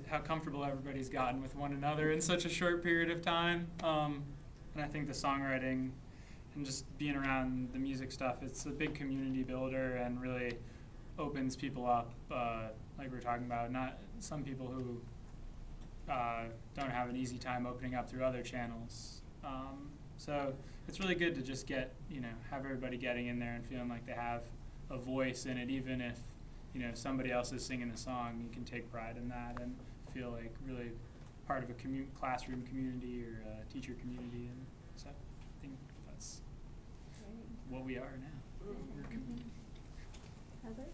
how comfortable everybody's gotten with one another in such a short period of time. And I think the songwriting and just being around the music stuff, it's a big community builder and really opens people up, like we're talking about. Not some people who don't have an easy time opening up through other channels. So it's really good to just have everybody getting in there and feeling like they have a voice in it, even if somebody else is singing the song. You can take pride in that and feel like really part of a classroom community or a teacher community. And so I think that's what we are now. We're a community. Heather?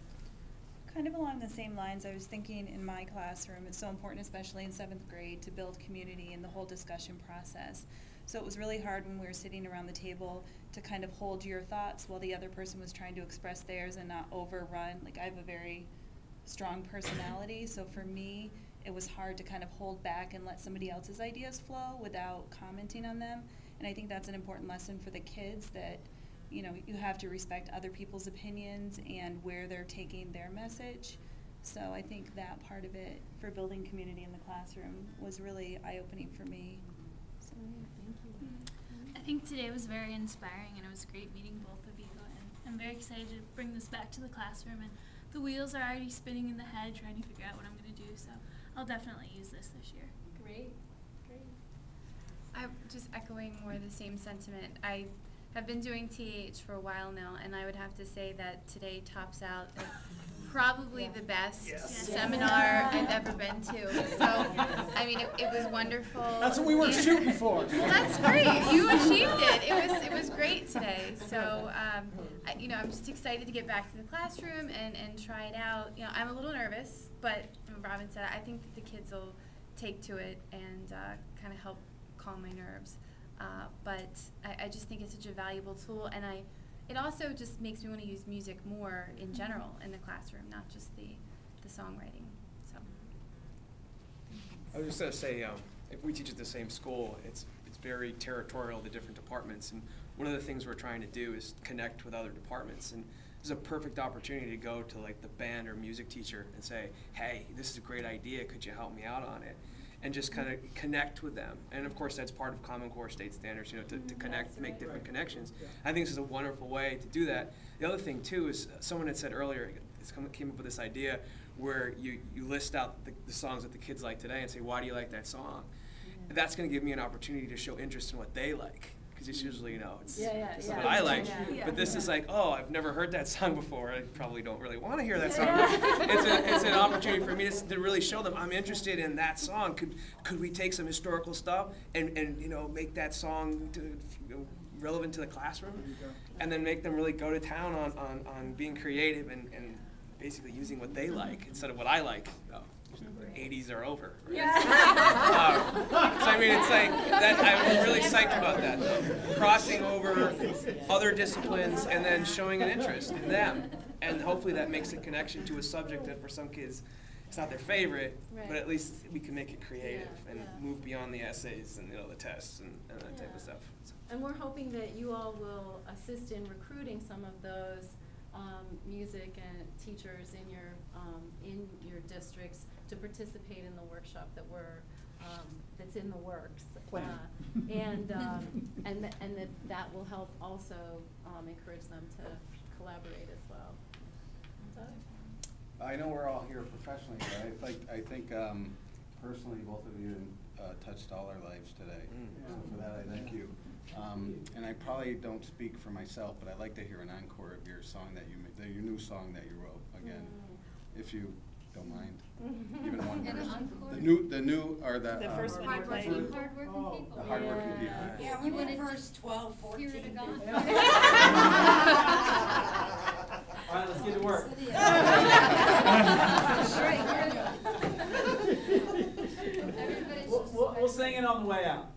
Kind of along the same lines, I was thinking in my classroom, it's so important, especially in 7th grade, to build community in the whole discussion process. So it was really hard when we were sitting around the table to kind of hold your thoughts while the other person was trying to express theirs and not overrun. Like, I have a very strong personality, so for me, it was hard to kind of hold back and let somebody else's ideas flow without commenting on them. And I think that's an important lesson for the kids, that you have to respect other people's opinions and where they're taking their message. So I think that part of it for building community in the classroom was really eye-opening for me. So, thank you. I think today was very inspiring, and it was great meeting both of you. And I'm very excited to bring this back to the classroom. And the wheels are already spinning in the head, trying to figure out what I'm going to do. So I'll definitely use this year. Great, great. I'm just echoing more of the same sentiment. I have been doing TH for a while now, and I would have to say that today tops out probably the best seminar I've ever been to. So, I mean, it was wonderful. That's what we were shooting for. Well, that's great. You achieved it. It was great today. So, I'm just excited to get back to the classroom and try it out. I'm a little nervous, but Robin said, I think that the kids will take to it and kind of help calm my nerves. But I just think it's such a valuable tool, and it also just makes me want to use music more in general in the classroom, not just the songwriting. So I was just going to say, if we teach at the same school, it's very territorial, the different departments, and one of the things we're trying to do is connect with other departments. And this is a perfect opportunity to go to like the band or music teacher and say, hey, this is a great idea, could you help me out on it? And just kind of connect with them. And of course, that's part of Common Core state standards, to connect, make different connections. I think this is a wonderful way to do that. The other thing too is, someone had said earlier, came up with this idea where you list out the songs that the kids like today and say, why do you like that song? That's gonna give me an opportunity to show interest in what they like. Because it's usually, it's what I like. But this is like, oh, I've never heard that song before. I probably don't really want to hear that song. It's an opportunity for me to really show them I'm interested in that song. Could we take some historical stuff and make that song relevant to the classroom, and then make them really go to town on being creative and basically using what they like instead of what I like. 80s are over. Right? Yeah. So I mean, it's like that. I'm really psyched about that. Crossing over other disciplines and then showing an interest in them, and hopefully that makes a connection to a subject that for some kids it's not their favorite, but at least we can make it creative and move beyond the essays and the tests and that type of stuff. So. And we're hoping that you all will assist in recruiting some of those music and teachers in your districts to participate in the workshop that's in the works, and that will help also encourage them to collaborate as well. I know we're all here professionally, but I think personally both of you touched all our lives today. So for that I thank you. And I probably don't speak for myself, but I'd like to hear an encore of your song your new song that you wrote again, if you don't mind. Even one verse. The new or the first one. Hardworking people. The hardworking people. Yeah, we went first 12, 14. Here to go. All right, let's get to work. We'll sing it on the way out.